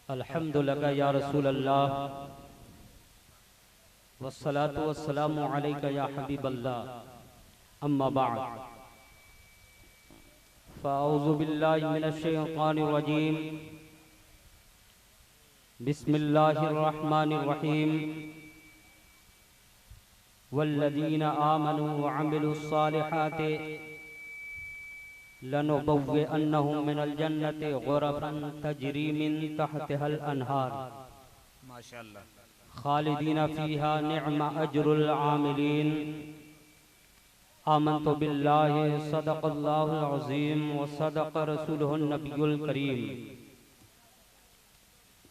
अल्हम्दुलिल्लाह या रसूल अल्लाह वस्सलातु वस्सलामु अलैका या हबीबल्लाह अम्मा बाद फ़अऊज़ु बिल्लाहि मिनश शैतानिर रजीम बिस्मिल्लाहिर रहमानिर रहीम वल्लज़ीना आमनू व अमिलुस सालिहाति लनुबव्विअन्नहुम मिनल जन्नति ग़ुरफ़न तजरी मिन तहतिहल अनहार माशाअल्लाह खालिदीना फ़ीहा निअमा अज्रुल आमिलीन। आमन्तु बिल्लाहि सदक़ल्लाहुल अज़ीम व सदक़ रसूलुहुन नबियुल करीम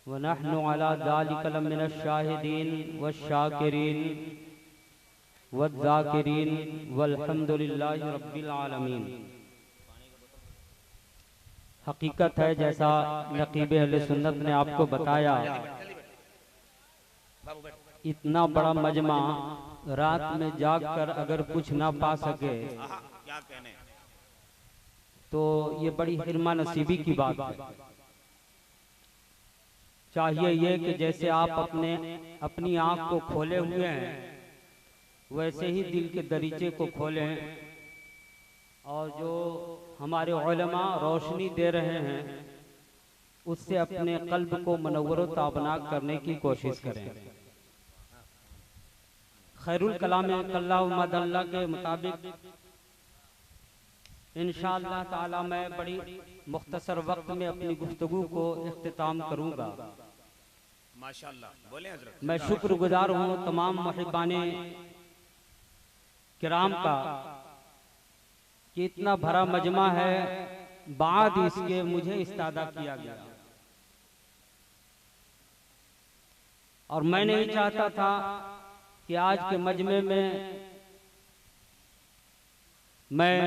व नहनु अला ज़ालिका लमिनश शाहिदीन वश्शाकिरीन वज़्ज़ाकिरीन वल्हम्दुलिल्लाहि रब्बिल आलमीन। हकीकत है जैसा नक़ीब अहले सुन्नत ने आपको बताया, इतना बड़ा मजमा रात में जागकर अगर कुछ ना पा सके क्या कहने। तो ये बड़ी हिरमा नसीबी की बात है। चाहिए ये कि जैसे आप अपनी आंख को खोले हुए हैं वैसे ही दिल के दरीचे को खोलें और जो हमारे उलमा रोशनी दे रहे हैं उससे अपने कल्ब को मनव्वर व ताबनाक करने की कोशिश करें। खैरुल कलाम कल्ला व मदल्ला के मुताबिक इंशाअल्लाह ताला मैं बड़ी मुख्तसर वक्त में अपनी गुफ्तगू को इख्तिताम करूंगा। माशाअल्लाह बोले हजरत। मैं शुक्रगुजार हूँ तमाम मुहिब्बाने किराम का कि इतना भरा मजमा है, बाद इसके मुझे इस्तादा किया गया और मैं नहीं चाहता था कि आज के मजमे में मैं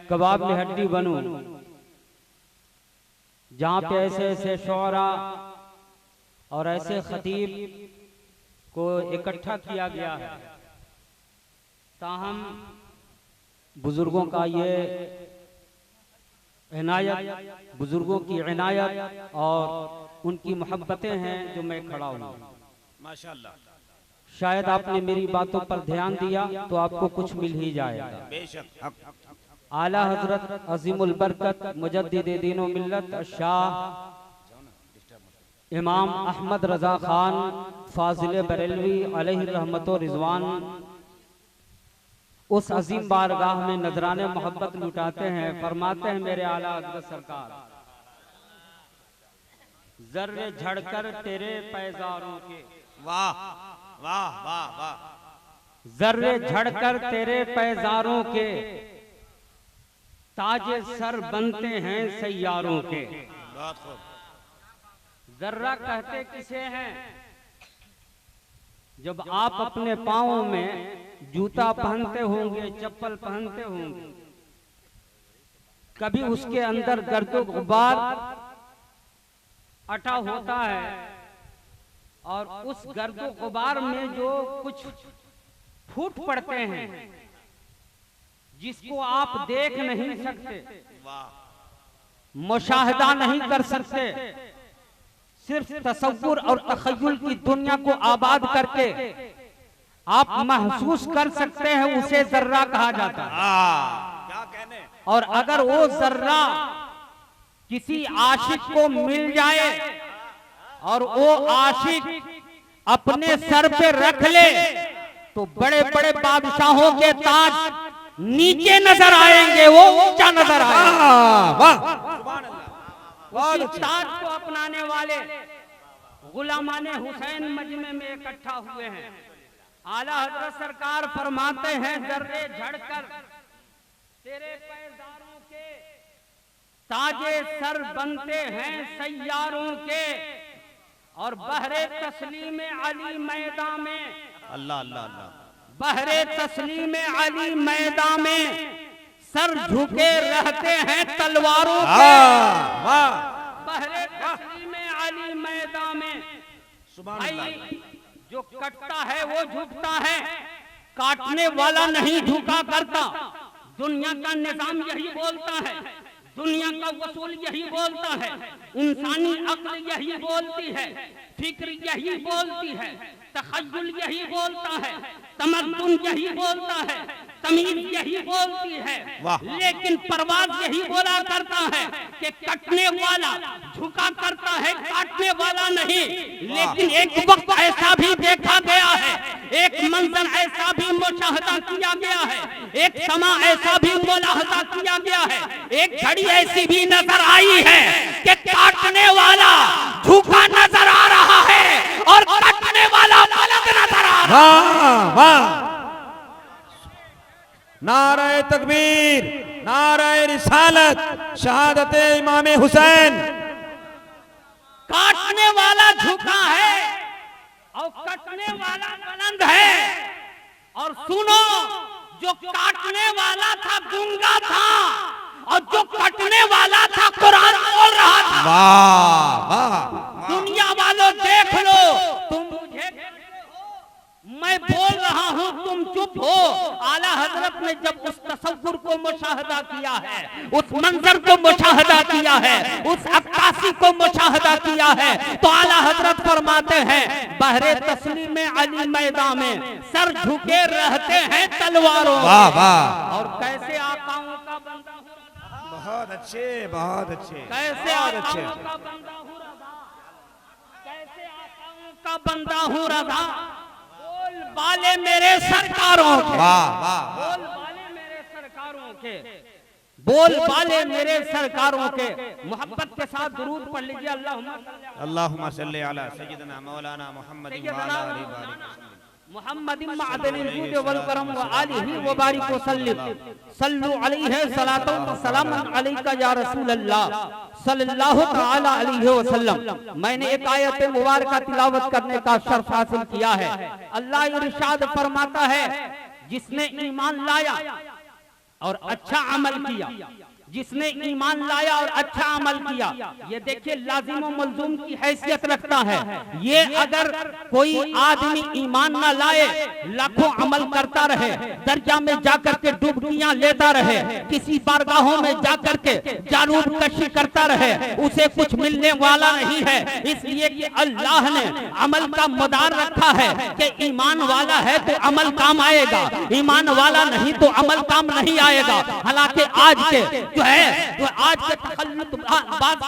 कबाब में हड्डी बनूं, जहाँ पे ऐसे ऐसे शोरा और ऐसे खतीब को इकट्ठा किया गया है। ताहम बुजुर्गों का ये इनायत, बुजुर्गों की इनायत और उनकी मोहब्बतें हैं जो मैं खड़ा हूँ। माशाअल्लाह। शायद आपने मेरी बातों पर ध्यान दिया तो आपको कुछ मिल ही जाएगा। बेशक। आला हजरत अजीमुल बरकत मुजद्दिद दीन व मिल्लत शाह इमाम अहमद रजा खान फाजिल बरेलवी अलैहि रहमत व रिजवान उस अजीम बारगाह में नजराने मोहब्बत लुटाते हैं। फरमाते हैं मेरे आला हजरत सरकार, जर्रे झड़कर तेरे पैजारों के, वाह वाह वाह वाह, जर्रे झड़कर तेरे पैजारों के ताजे सर बनते हैं सैयारों के। बहुत खूब। जर्रा कहते किसे हैं? जब आप अपने पाँव में जूता पहनते होंगे, चप्पल पहनते होंगे, कभी उसके अंदर गर्दो गुबार अटा होता है और उस गर्दो गुबार में जो कुछ फूट पड़ते हैं जिसको आप देख नहीं सकते, मुशाहिदा नहीं कर सकते, सिर्फ तसव्वुर और तखय्युल की दुनिया को आबाद करके आप महसूस कर सकते हैं, उसे जर्रा कहा जाता है। क्या कहने। और अगर वो जर्रा किसी आशिक को मिल जाए और वो आशिक अपने सर पे रख ले तो बड़े बड़े बादशाहों के ताज नीचे नजर आएंगे, वो ऊंचा नजर आएगा। उसी ताज को अपनाने वाले गुलामाने हुसैन मजमे में इकट्ठा हुए हैं। आला हजरत सरकार फरमाते हैं, जर्रे झड़कर तेरे पैजारों के ताजे सर बनते हैं सैयारों के और बहरे तस्लीम अली मैदान में, अल्लाह अल्लाह अल्लाह, बहरे तस्लीम अली मैदान में सर झुके रहते हैं तलवारों के। बहरे तस्लीम अली मैदान में भाई जो कटता है वो झुकता है, काटने वाला नहीं झुका करता। दुनिया का निजाम यही बोलता है, दुनिया का वसूल यही बोलता है, इंसानी अक्ल यही बोलती है, फिक्र यही बोलती है, तखय्युल यही बोलता है, तमद्दुन यही बोलता है, तमीज यही बोलती है। लेकिन परवाज़ यही बोला करता है कि कटने वाला झुका करता है, काटने वाला नहीं। लेकिन एक वक्त ऐसा भी देखा गया है, एक मंजर ऐसा भी मुशाहदा किया गया है, एक समा ऐसा भी मुलाहजा किया गया है, एक घड़ी ऐसी भी नजर आई है कि काटने वाला झुका नजर आ रहा है और काटने वाला बुलंद नजर आ रहा है। वाह वाह, नाराए तकबीर, नाराए रिसालत, शहादत इमाम हुसैन। काटने वाला झुका है और कटने वाला बुलंद है। और सुनो, जो काटने वाला था गूंगा था और जो कटने वाला था कुरान बोल रहा था। वाह वाह, दुनिया वालों देख लो, तुम मुझे मैं बोल रहा हूँ, तुम चुप हो। आला हजरत ने जब उस तसव्वुर को मुशाहदा किया है, उस मंजर को मुशाहदा किया है, उस अक्कासी को मुशाहदा किया है, तो आला हजरत फरमाते हैं बहरे तस्लीम में अली मैदान में सर झुके रहते हैं तलवारों में। वाह वाह, और कैसे आकाओं का बंदा हो रहा, बहुत अच्छे, बहुत अच्छे, कैसे बहुत अच्छे। आकाओं का बंदा हो रहा, कैसे आकाओं का बंदा हो रहा। बोल बाले मेरे सरकारों के, वाह वाह, बोल बाले मेरे सरकारों के, बोल बाले मेरे सरकारों के। मोहब्बत के साथ दुरूद पढ़ लीजिए। अल्लाहुम्मा सल्ली अला सय्यिदना मौलाना मुहम्मदिन व अला आलिहि व सल्लम। मुहम्मदिन मअदनिल जूद वल करम व आलिहि व बारिक व सल्लिम। सल्लु अलैहि सलातु व सलामुन अलैका या रसूल अल्लाह सल्लल्लाहु तआला अलैहि वसल्लम। मैंने एक आयत मुबारका तिलावत करने का शर्फ हासिल किया है। अल्लाह इरशाद फरमाता है, जिसने ईमान लाया और अच्छा अमल किया, जिसने ईमान लाया और अच्छा अमल किया, ये देखिए लाजिम और मलजूम की हैसियत रखता है। ये अगर कोई आदमी ईमान ना लाए, लाखों अमल करता रहे, दरिया में जाकर के डुबकियां लेता रहे, किसी बारगाहों में जाकर के जारूद कशी करता रहे, उसे कुछ मिलने वाला नहीं है। इसलिए कि अल्लाह ने अमल का मदार रखा है कि ईमान वाला है तो अमल काम आएगा, ईमान वाला नहीं तो अमल काम नहीं आएगा। हालांकि आज के जो है, जो आज के तसल्लुत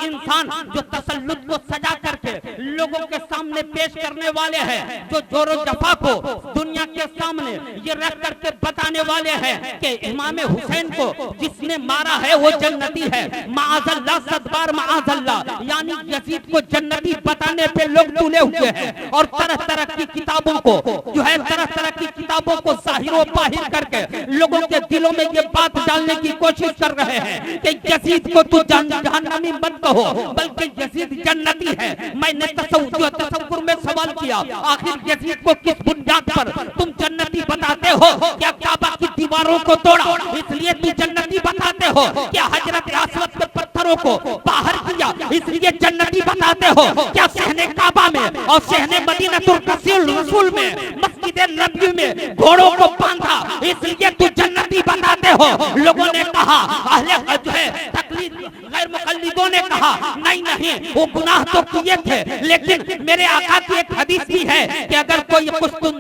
इंसान जो तसल्लुत को सजा करके लोगों के सामने पेश करने वाले हैं, जो जोरो जफा को दुनिया के सामने ये रख करके बताने वाले हैं कि इमाम हुसैन को जिसने मारा है वो जन्नती है, माअज़ल्लाह सदबार माअज़ल्लाह, यानी यजीद को जन्नती बताने पे लोग तुले हुए हैं। और तरह तरह की किताबों को जो है, तरह तरह की किताबों को ज़ाहिर व बाहिर करके लोगों के दिलों में ये बात डालने की कोशिश कर रहे हैं कि यजीद को तू जहन्नमी मत कहो, बल्कि यजीद जन्नती है। मैंने तसव्वुर में सवाल किया, आखिर यजीद को किस बुनियाद पर तुम जन्नती बताते हो? क्या काबा की दीवारों को तोड़ा इसलिए तू जन्नती बताते हो? क्या हजरत अस्वद के पत्थरों को बाहर किया इसलिए जन्नती बताते हो? क्या सहने काबा में और सहने मदीनतुल रसूल में, मस्जिद नबवी में घोड़ों को बांधा इसलिए तू जन्नती बताते हो? लोगों ने कहा, अहले जो है तकलीद गैर मुकल्लिदों ने कहा नहीं नहीं, वो गुनाह तो किए थे, लेकिन मेरे आका की एक हदीस भी है कि अगर कोई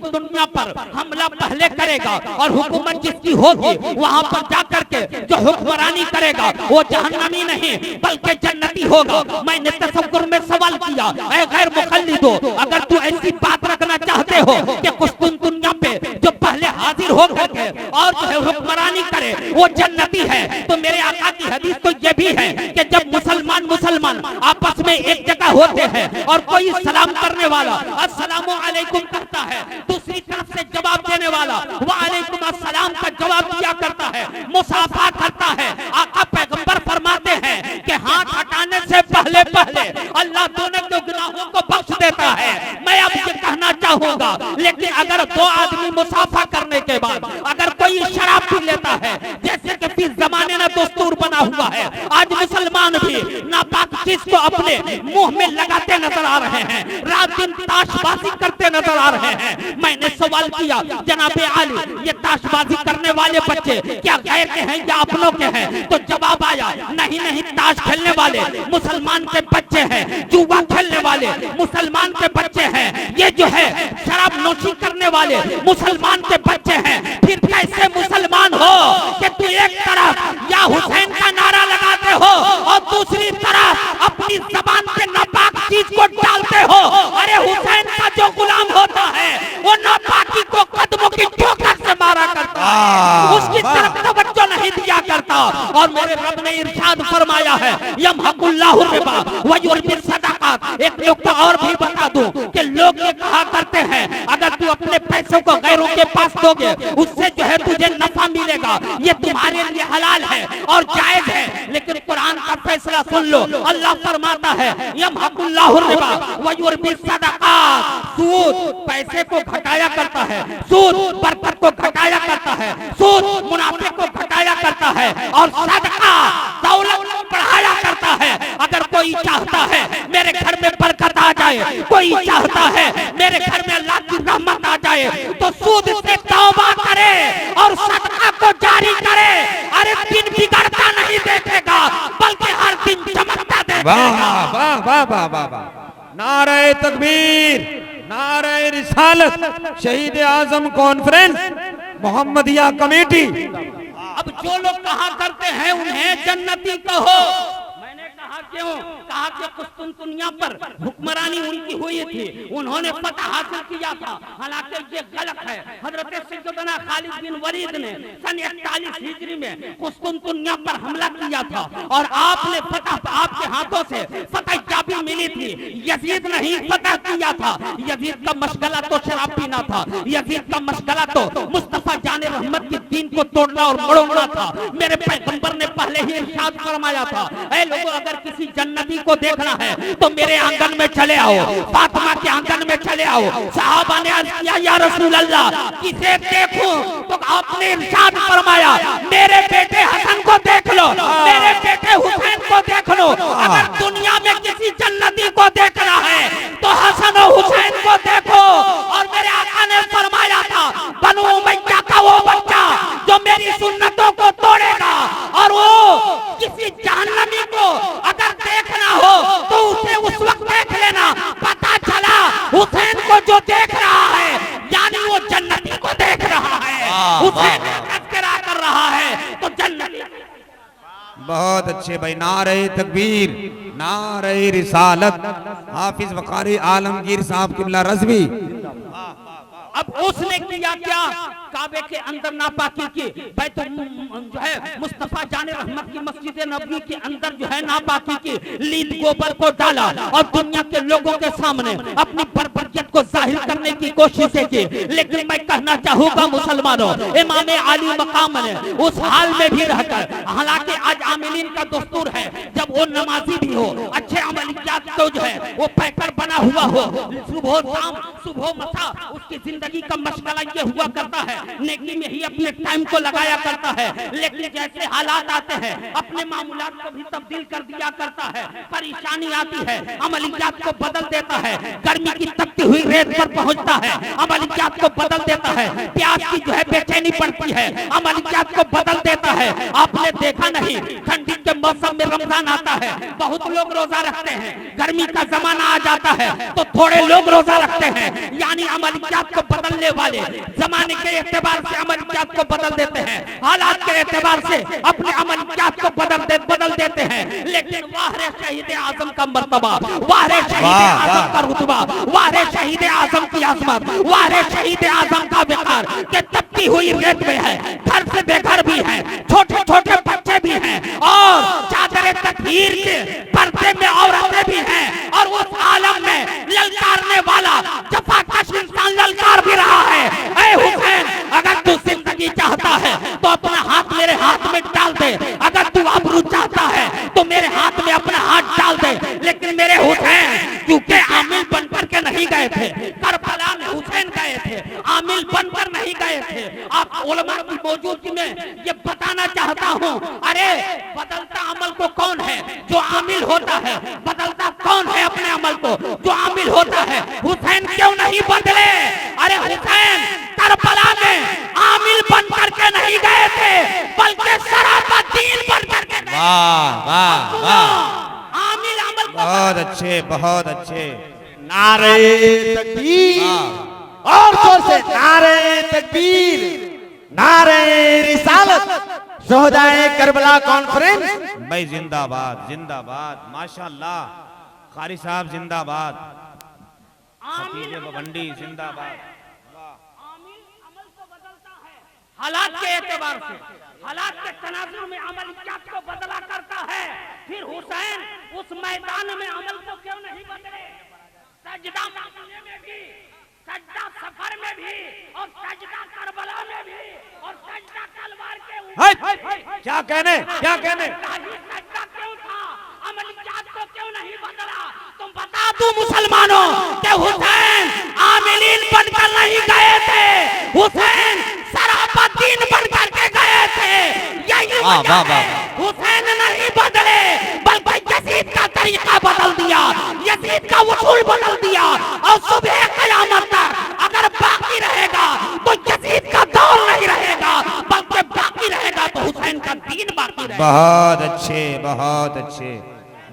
दुनिया पर हमला पहले करेगा और हुकूमत जिसकी होगी वहां पर जाकर के जो हुक्मरानी करेगा वो जहन्नमी नहीं बल्कि जन्नती होगा। मैंने तसव्वुर में सवाल किया, ऐ गैर मुकल्लिदो, अगर तू ऐसी बात रखना चाहते हो कि कुस्तुनतुनिया पे जो पहले हाजिर हो करके और जो है हुक्मरानी करे वो जन्नती है, तो मेरे आका की हदीस तो ये भी है कि जब मुसलमान आपस में एक जगह होते हैं और कोई सलाम करने वाला अस्सलामु अलैकुम करता है, दूसरी तरफ से जवाब देने वाला वालेकुम अस्सलाम का जवाब दिया करता है, मुसाफा करता है। आका पैगंबर फरमाते हैं कि हाथ हटाने से पहले पहले अल्लाह दोनों के गुनाहों को बख्श देता है। मैं अब ये कहना चाहूंगा, लेकिन अगर दो आदमी मुसाफा करने के बाद अगर कोई शराब पी लेता है, जैसे कि इस जमाने ने दस्तूर बना बना हुआ है। आज मुसलमान भी नापाक चीज को अपने मुंह में लगाते नजर आ रहे हैं, रात दिन ताशबाजी करते नजर आ रहे हैं। मैंने सवाल किया जनाबे आली, ये ताशबाजी करने वाले बच्चे क्या गैर के हैं या अपनों के हैं? तो जवाब आया नहीं नहीं, ताश खेलने वाले मुसलमान के बच्चे हैं, जुआ खेलने वाले मुसलमान के बच्चे हैं, ये जो है शराब नोशी करने वाले मुसलमान के बच्चे हैं। फिर कैसे मुसलमान हो कि तू एक तरफ या हुसैन का नारा लगाते हो और दूसरी तरफ अपनी जबान पे नापाक चीज को डालते हो? अरे हुसैन का जो गुलाम होता है वो नापाकी को कदमों की ठोकर से मारा करता है, उसकी तरफ तवज्जो नहीं दिया करता। और मेरे रब ने इरशाद फरमाया है यमहकुल्लाहु रिबा व युरबी सदाकात। एक नुक्ता और भी बता दूं कि लोग ये कहा करते हैं अगर तू अपने पैसों को गैरों के पास दोगे उससे जो है तुझे नफा मिलेगा, ये तुम्हारे लिए हलाल है और जायज है। लेकिन कुरान का फैसला सुन लो, अल्लाह फरमाता है यमहकुल्लाहु रिबा व युरबी सदाकात। सूद पैसे को घटाया करता है, सूद बरकत को घटाया करता है, सूद मुनाफे को घटाया करता है और सदका दौलत को बढ़ाया करता है। अगर कोई चाहता है मेरे घर में बरकत आ जाए, कोई चाहता है मेरे घर में अल्लाह की रहमत आ जाए, तो सूद से तौबा करे और सदका को जारी करे। अरे दिन बिगड़ता नहीं देखेगा बल्कि हर दिन चमकता देखेगा। वाह वाह वाह वाह वाह वाह, नारे तकबीर, नारे रिसालत, शहीद आजम कॉन्फ्रेंस, मोहम्मदिया कमेटी। अब जो लोग कहा करते हैं उन्हें जन्नती कहो। मैंने कहा क्यों? कहा कि कुस्तुनतुनिया पर हुक्मरानी उनकी हुई थी, उन्होंने फतह हासिल किया था। हालांकि ये गलत है। हजरत सैयदना खालिद बिन वलीद ने सन 41 हिजरी में कुस्तुनतुनिया पर हमला किया था और आपने फतह, आपके हाथों से फतह जाबी मिली थी। यजीद नहीं फतह किया था। यजीद का मशगला तो शराब पीना था, यजीद का मशगला तो मुस्तफा जाने रहमत के दीन को तोड़ना और मरोड़ना था। मेरे पैगंबर ने पहले ही इरशाद फरमाया था, ऐ लोगों अगर किसी जन्नती को देखना है तो मेरे आंगन में चले आओ, फातिमा के आंगन में चले आओ। सहाबा ने अर्ज किया या रसूल अल्लाह किसे देखूं? तो आपने इरशाद फरमाया मेरे बेटे हसन को देख लो, मेरे बेटे हुसैन को देख लो। अगर दुनिया में किसी जन्नती को देखना है तो हसन और हुसैन को देखो। और मेरे आका ने फरमाया था बनु उमैया का वो बच्चा जो मेरी सुन्नतों को तोड़ेगा और वो किसी जहन्नमी को अगर देखना हो तो उसे उस वक्त देख लेना। पता चला हुसैन को जो देख रहा है यानी वो जन्नती को देख रहा है, हुसैन तज़किरा कर रहा है तो जन्नती। बहुत अच्छे भाई, नारे तकबीर, नारे रिसालत, हाफिज वकारी आलमगीर साहब किबला रज़वी। अब उसने किया क्या? काबे के अंदर नापाकी की, बैत जो है मुस्तफा जाने रहमत की मस्जिद नबवी के अंदर जो है नापाकी की, लीद गोबर को डाला और दुनिया के लोगों के सामने अपनी बर्बरियत को जाहिर करने की कोशिशें की। लेकिन मैं कहना चाहूंगा मुसलमानों, इमाम आली मकाम ने उस हाल में भी रहकर, हालांकि आज आमिलीन का दस्तूर है जब वो नमाजी भी हो, अच्छे अमलियात तो जो है वो पैकर बना हुआ हो, सुबह शाम सुबह मसा उसकी जिंदगी का मशगला ये हुआ करता है, नेकी में ही अपने टाइम को लगाया करता है। लेकिन जैसे हालात आते हैं अपने मामूलात को भी तब्दील कर दिया करता है, परेशानी आती है अमलियात को बदल देता है, गर्मी की तपती हुई रेत पर पहुंचता है अमलियात को बदल देता है, प्यास की जो है बेचैनी पड़ती है अमलियात को बदल देता है। आपने देखा नहीं ठंडी के मौसम में रमजान आता है, बहुत लोग रोजा रखते हैं, गर्मी का जमाना आ जाता है तो थोड़े लोग रोजा रखते हैं, यानी अमलियात को बदलने वाले जमाने के एतबार से अमलियात को बदल देते हैं, हालात के एतबार से अपने अमलियात को बदल देते हैं। लेकिन वाह रे शहीद आजम का मर्तबा, वाह रे शहीद आजम का रुतबा, वाह रे शहीद आजम की आजमत, वाह रे शहीद आजम का विकार के तपती हुई रेत में है, घर से बेघर भी है, छोटे छोटे बच्चे भी हैं और चादर तकहीर के पर्दे में औरतें भी हैं और उस आलम में ललकारने वाला जफाकश इंसान ललकार भी रहा है। ऐ हुसैन अगर तू जिंदगी चाहता है तो अपना हाथ मेरे हाथ में डाल दे, अगर तू आबरू चाहता है तो मेरे हाथ में अपना हाथ डाल दे। लेकिन मेरे हुसैन क्योंकि आमिल बनकर के नहीं गए थे, करबला में हुसैन गए थे, आमिल बनकर नहीं गए थे। आप उलमा की मौजूदगी में ये बताना चाहता हूँ, अरे बदलता अमल को कौन है? जो आमिल होता है। बदलता कौन है अपने अमल को? जो आमिल होता है। हुसैन क्यों नहीं बदले? अरे हुसैन करबला में आमिल बन करके नहीं गए थे, बल्कि शराफत-दीन बन करके गए। वाह वाह वाह, आमिल अमल को बहुत अच्छे बहुत अच्छे। नारे तकबीर और जोर से नारे तकबीर, नारे रिसालत, शोहदाए करबला कॉन्फ्रेंस। भाई जिंदाबाद जिंदाबाद, माशाल्लाह। कारी साहब जिंदाबाद, खतीजे बवंडी जिंदाबाद। आमिल अमल को बदलता है, हालात के एतबार से, हालात के तनाजुर में अमलियात को बदला करता है। फिर हुसैन उस मैदान में अमल को क्यों नहीं बदले? सजदा मदीने में भी, सजदा सफर में भी, और सजदा करबला में भी, और सजदा तलवार के ऊपर। क्या कहने क्या कहने? सजदा क्यों था? अमलियात को क्यों नहीं बदला? तुम बता दो मुसलमानों कि हुसैन आमिलीन बनकर नहीं गए थे, हुसैन शराफत-दीन बनकर के गए थे। यही वाह, वजह वाह, है वाह। हुसैन नहीं बदले, बल्कि यजीद का तरीका बदल दिया, यजीद का उसूल बदल दिया। और सुबह क़यामत तक अगर बाकी रहेगा तो यजीद का दौर नहीं रहेगा, बल्कि बाकी रहेगा तो हुसैन का दीन बाकी रहेगा। बहुत अच्छे बहुत अच्छे,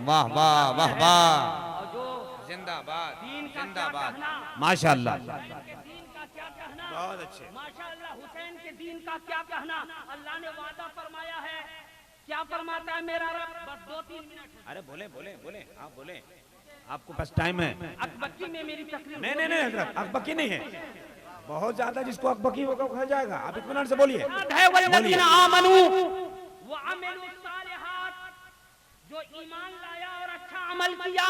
वाह वाह वाह वाह, जिंदाबाद जिंदाबाद, माशाल्लाह। दीन का क्या कहना? बहुत अच्छे। माशाअल्लाह, हुसैन के दीन का क्या कहना? अल्लाह ने वादा फरमाया है, क्या फरमाता है मेरा रब? बस 2-3 मिनट है। अरे बोले बोले बोले, आप बोले, आपको पास टाइम है। अकबकी में मेरी तकरीर नहीं नहीं नहीं हजरत, अकबकी नहीं है, बहुत ज्यादा जिसको अकबकी होगा हो जाएगा। आप इत्मीनान से बोलिए। है वल्लज़ीना आमनू वो अमलु सालिहात, जो ईमान लाया और अच्छा अमल किया,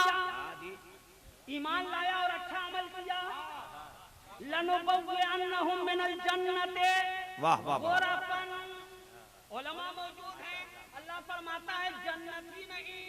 ईमान लाया और अच्छा अमल किया, लनुबव्विअन्नहुम मिनल जन्नति वाह वाह वाह, गुरफन। उलमा मौजूद है, अल्लाह फरमाता है जन्नती नहीं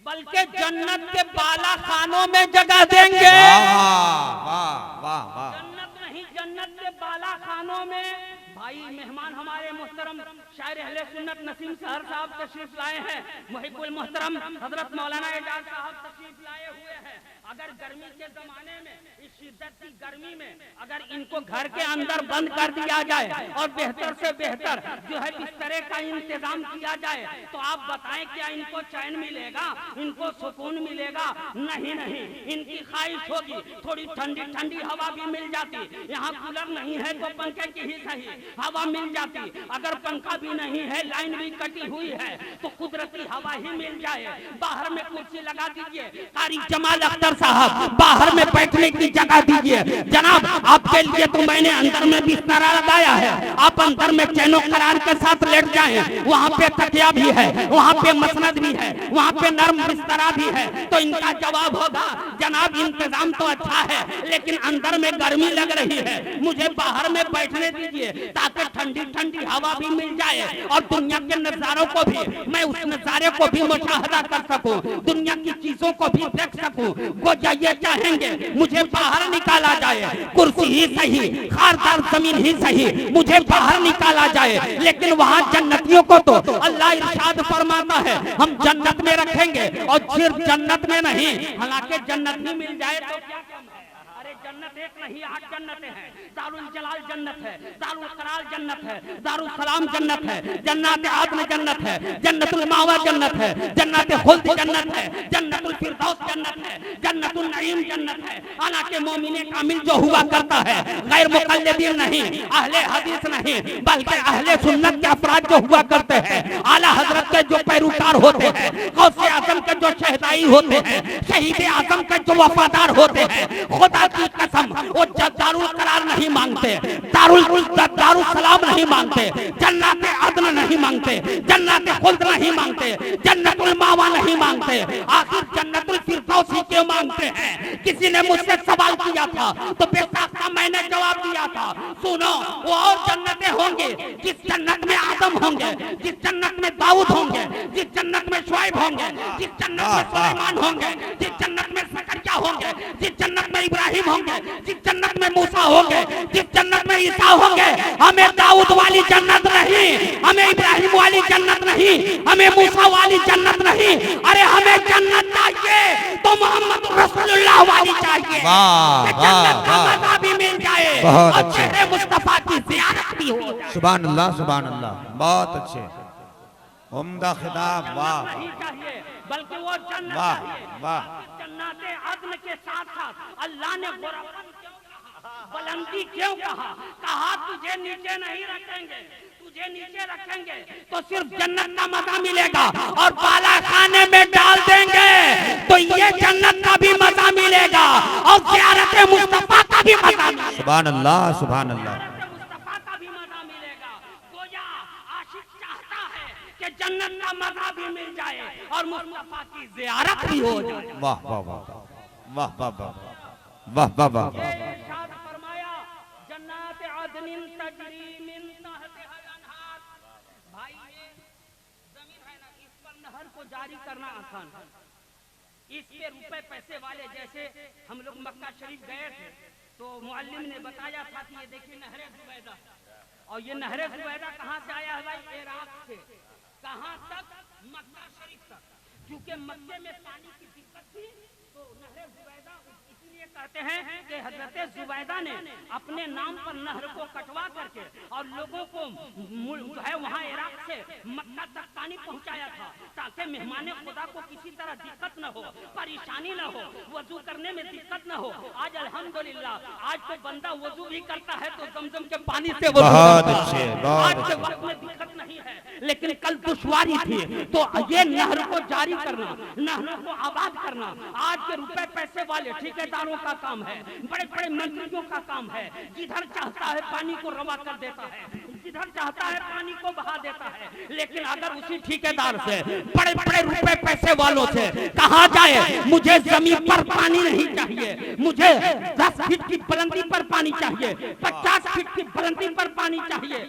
बल्कि जन्नत के बाला खानों में जगह देंगे। वाह वाह वाह वाह, जन्नत नहीं, जन्नत के बाला खानों में। भाई मेहमान हमारे मुहतरम शायर अहले सुन्नत नसीम सहर साहब तशरीफ लाए हैं, मुहिब्बुल मुहतरम हजरत मौलाना एजाज साहब तशरीफ लाए हुए हैं। अगर गर्मी के जमाने में, इस शिद्दत की गर्मी में, अगर इनको घर के अंदर बंद कर दिया जाए और बेहतर से बेहतर जो है बिस्तरे का इंतजाम किया जाए, तो आप बताएं क्या इनको चैन मिलेगा? इनको सुकून मिलेगा? नहीं नहीं, इनकी ख्वाहिश होगी थोड़ी ठंडी ठंडी हवा भी मिल जाती। यहाँ कूलर नहीं है तो पंखे की ही सही हवा मिल जाती। अगर पंखा भी नहीं है, लाइन भी कटी हुई है, तो कुदरती हवा ही मिल जाए। बाहर में कुर्सी लगा दीजिए, कारी जमाल अख्तर साहब बाहर में बैठने की जगह दीजिए। जनाब आपके लिए तो मैंने अंदर में बिस्तरा लगाया है, आप अंदर में चैनो करार के साथ लेट जाएं। वहाँ पे तकिया भी है, वहाँ पे मसनद भी है, वहाँ पे नर्म बिस्तरा भी है। तो इनका जवाब होगा, जनाब इंतजाम तो अच्छा है, लेकिन अंदर में गर्मी लग रही है, मुझे बाहर में बैठने दीजिए ताकि ठंडी ठंडी हवा भी मिल जाए और दुनिया के नजारों को भी, मैं उस नजारे को भी मुशाहदा कर सकूं, दुनिया की चीजों को भी देख सकूं। वो ये चाहेंगे मुझे बाहर निकाला जाए, कुर्सी ही सही, खारदार जमीन ही सही, मुझे बाहर निकाला जाए। लेकिन वहाँ जन्नतियों को तो अल्लाह इरशाद फरमाता है हम जन्नत में रखेंगे, और सिर्फ जन्नत में नहीं, हालांकि जन्नत ही मिल जाए तो क्या कम है। अरे जन्नत एक नहीं, 8 जन्नतें हैं। दारुल जलाल जन्नत है, दारुल करार जन्नत है, दारुल सलाम जन्नत है, जन्नत आदम जन्नत है, जन्नतुल मावा जन्नत है, जन्नत खुल्द जन्नत है, जन्नतुल फिरदौस जन्नत है, जन्नतुल नईम जन्नत है। हालांकि मोमिने कामिल जो हुआ करता है, गैर मुकल्लिदीन नहीं, अहले हदीस नहीं, बल्कि अहले सुन्नत के अफराद जो हुआ करते हैं, आला हजरत के जो पैरोकार होते हैं, गौसे आजम के जो शहदाई होते हैं, शहीद आजम के जो वफादार होते हैं, खुदा की कसम वो दारुल करार नहीं मांगते, दारुल सलाम नहीं मांगते, जन्नत अदन नहीं मांगते, जन्नत खुल्द नहीं मांगते, जन्नतुल मावा नहीं मांगते, आखिर जन्नतुल फिरदौस क्यों मांगते हैं? किसी ने मुझसे सवाल किया था तो बेसाख्ता मैंने जवाब दिया था, सुनो वो और जन्नतें होंगी जिस जन्नत में आदम होंगे, जिस जन्नत में दाऊद होंगे, जिस जन्नत में शुआइब होंगे, जिस जन्नत में सुलेमान होंगे, जिस जन्नत में ज़करिया होंगे, जिस जन्नत में इब्राहिम होंगे, जिस जन्नत में मूसा होंगे, जिस जन्नत में ईसा होंगे, हमें दाऊद वाली जन्नत नहीं, हमें इब्राहिम वाली जन्नत नहीं, हमें मूसा वाली जन्नत नहीं, अरे हमें जन्नत चाहिए तो मोहम्मद रसूलुल्लाह वाली चाहिए, जन्नत का मजा भी मिल जाए और चेहरे मुस्तफा की ज़ियारत भी हो जाए। सुभान अल्लाह, सुभान अल्लाह, बहुत अच्छे, उम्दा खिताब, वाह नहीं चाहिए बल्कि वो जन्नत वाह चाहिए। वाह। जन्नते अदन के साथ साथ अल्लाह ने गोरापन क्यों कहा, बुलंदी क्यों कहा? कहा तुझे नीचे नहीं रखेंगे, तुझे नीचे रखेंगे तो सिर्फ जन्नत का मजा मिलेगा और बाला खाने में डाल देंगे तो ये जन्नत का भी मजा मिलेगा और ज़ियारत मुस्तफा का भी मजा मिलेगा। सुभान अल्लाह, सुभान अल्लाह, मुस्तफा का भी मजा मिलेगा। गोया आशिक चाहता है कि जन्नत का मजा भी मिल जाए और मुस्तफा की ज़ियारत भी हो जाए। वाह वाह वाह वाह वाह वाह वाह वाह वाह। इरशाद फरमाया जन्नत अदनिन तजरी मिन तहतिहा अनहार। भाई ये जमीन है ना, इस पर नहर को जारी करना आसान है। इस पे रुपए पैसे वाले, जैसे हम लोग मक्का शरीफ गए थे तो मुअल्लिम ने बताया था कि ये देखिए नहरे जुबैदा, और ये नहरे जुबैदा कहाँ से आया है भाई? इराक से। कहाँ तक? मक्का शरीफ तक। क्योंकि मक्के में पानी की दिक्कत थी तो नहरे जुबैदा इसलिए कहते हैं कि हजरत जुबैदा ने अपने नाम पर नहर को कटवा करके और लोगों को जो है वहाँ इराक से मक्का तक पानी पहुँचाया था ताकि मेहमान खुदा को किसी तरह दिक्कत न हो, परेशानी न हो, वजू करने में दिक्कत न हो। आज अल्हम्दुलिल्लाह आज तो बंदा वजू भी करता है तो जमजम के पानी से वजू बहुत करता अच्छे, है। बहुत आज के वक्त में दिक्कत नहीं है, लेकिन कल दुश्वारी थी तो ये नहर को जारी करना, नहरों को आबाद करना आज के रुपए पैसे वाले ठेकेदारों का काम है, बड़े बड़े मंत्रियों का काम है। जिधर चाहता है पानी को रवा कर देता है, जिधर चाहता है पानी को बहा देता है। लेकिन अगर उसी ठेकेदार से, बड़े बड़े रुपए पैसे वालों से कहा जाए मुझे जमीन पर पानी नहीं चाहिए, मुझे 10 फीट की बुलंदी पर पानी चाहिए, 50 फीट की बुलंदी पर पानी चाहिए,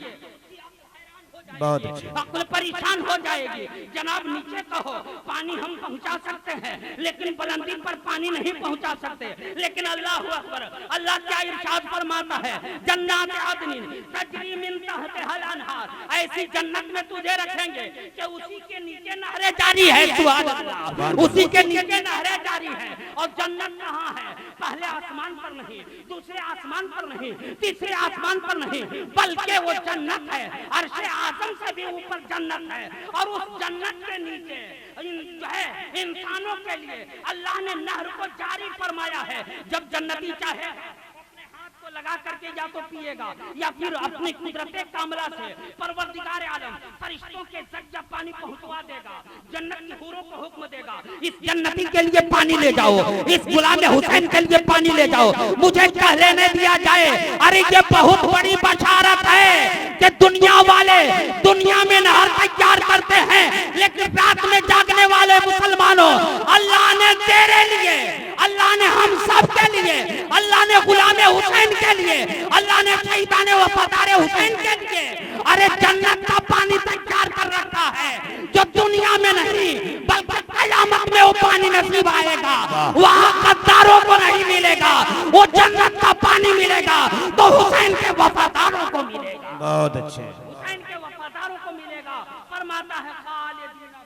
बहुत अच्छे। अक्ल परेशान हो जाएगी। जनाब नीचे कहो पानी हम पहुंचा सकते हैं लेकिन बुलंदी पर पानी नहीं पहुंचा सकते। लेकिन अल्लाह अकबर, अल्लाह क्या इरशाद फरमाता है, जन्नत अदनिन तजरी मिन तहतिहा अनहार, ऐसी जन्नत में तुझे रखेंगे कि उसी के नीचे नहरें जारी है। सुभान अल्लाह, उसी के नीचे नहरें जारी है। और जन्नत कहाँ है? पहले आसमान पर नहीं, दूसरे आसमान पर नहीं, तीसरे आसमान पर नहीं, बल्कि वो जन्नत है अर्श आज़म से भी ऊपर जन्नत है। और उस जन्नत के नीचे जो है इंसानों के लिए अल्लाह ने नहर को जारी फरमाया है। जब जन्नती चाहे अपने हाथ को लगा करके या तो पिएगा या फिर अपनी कुदरते कामला से परवरदिगार आलम फरिश्तों के जज्जा पानी पहुंचवा देगा, जन्नत की हूरों को हुक्म देगा इस जन्नती के लिए पानी ले जाओ, इस गुलाम हुसैन के लिए पानी ले जाओ। मुझे कह लेने दिया जाए, अरे ये बहुत बड़ी बशारत है कि दुनिया वाले दुनिया में नहर तैयार करते हैं लेकिन रात में जागने वाले मुसलमानों, अल्लाह ने तेरे लिए, अल्लाह ने हम सब के लिए, अल्लाह ने गुलाम हुसैन के लिए, अल्लाह ने शहीदाने वफादार हुसैन के लिए अरे जन्नत का पानी तैयार कर रखा है जो दुनिया में नहीं बल्कि कयामत में वो पानी नसीब आएगा। वहाँ गद्दारों को नहीं मिलेगा, वो जन्नत का पानी मिलेगा तो हुसैन के वफादारों को मिलेगा। बहुत अच्छे। हुसैन के वफादारों को मिलेगा। फरमाता है खालिदीना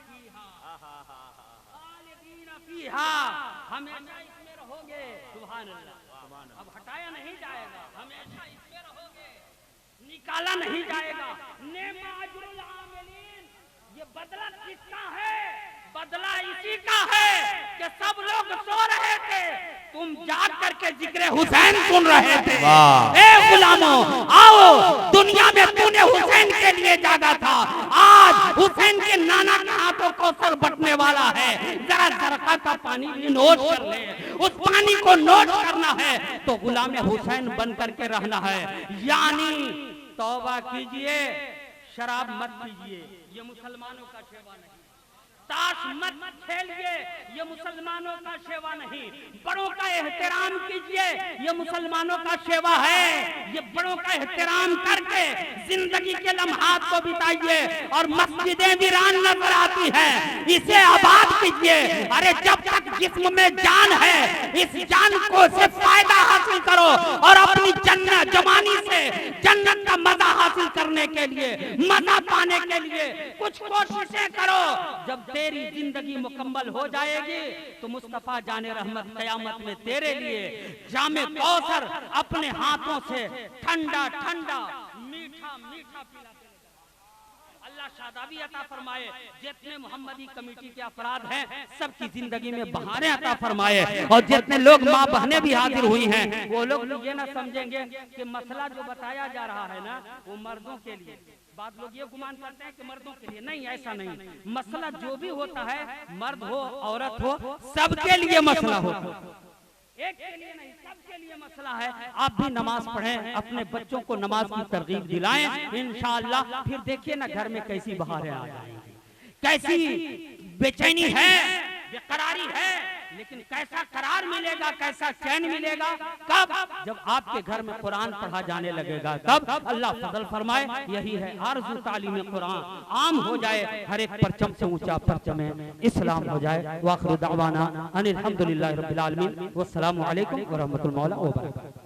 फीहा, हमेशा इसमें रहोगे। सुभान अल्लाह, अब हटाया नहीं जाएगा, हमेशा इसमें रहोगे, निकाला नहीं जाएगा। नेमा अजरुल आमिलीन, ये बदला किसका है? बदला इसी का है कि सब लोग सो रहे थे, तुम जाग करके जिक्र हुसैन सुन रहे थे। ए गुलामों आओ, दुनिया में तूने हुसैन के लिए जागा था, आज हुसैन के नाना के हाथों कौसर बटने वाला है। जरा जरका का पानी भी नोट कर ले, उस पानी को नोट करना है तो गुलाम हुसैन बन करके रहना है। यानी तौबा कीजिए, शराब मत पीजिए, ये मुसलमानों का सेवा नहीं। ताश मत खेलिए, ये मुसलमानों का सेवा नहीं। बड़ों का एहतराम कीजिए, ये मुसलमानों का सेवा है। ये बड़ों का एहतराम करके जिंदगी के लम्हात को बिताइए। और मस्जिदें वीरान नजर आती हैं, इसे आबाद कीजिए। अरे जब तक जिस्म में जान है, इस जान को से फायदा हासिल करो और अपनी जन्नत जवानी से जन्नत का मजा हासिल करने के लिए, मजा पाने के लिए कुछ कोशिशें करो। जब तेरी जिंदगी मुकम्मल हो जाएगी तो मुस्तफा जाने रहमत कयामत में तेरे लिए जामे कौसर अपने हाथों से ठंडा ठंडा मीठा मीठा पिलाते रहेगा। अल्लाह शादाबी अता फरमाए। जितने मोहम्मदी कमेटी के अफराद हैं सबकी जिंदगी में बहारें अता फरमाए। और जितने लोग माँ बहनें भी हाजिर हुई हैं, वो लोग ये ना समझेंगे कि मसला जो बताया जा रहा है ना वो मर्दों के लिए। बाद लोग ये गुमान करते हैं कि मर्दों के लिए, नहीं, ऐसा नहीं। मसला जो भी होता है, मर्द हो औरत हो, सबके लिए मसला होता है, एक के लिए नहीं, सबके लिए मसला है। आप भी नमाज पढ़ें, अपने बच्चों को नमाज की तरगीब दिलाएं, इंशाअल्लाह फिर देखिए ना घर में कैसी बहारें आ जाएंगी। कैसी बेचैनी है, बेकरारी है, लेकिन कैसा करार मिलेगा, कैसा चैन मिलेगा, कब? जब आपके घर में कुरान पढ़ा जाने लगेगा, तब अल्लाह फजल फरमाए। यही है आरज़ू तालीम कुरान आम हो जाए, हर एक परचम से ऊंचा परचम इस्लाम हो जाए। वाखिर दावाना अनिल हम्दुलिल्लाहि रब्बिल आलमीन। वस्सलामु अलैकुम व रहमतुल्लाहि व बरकातहू।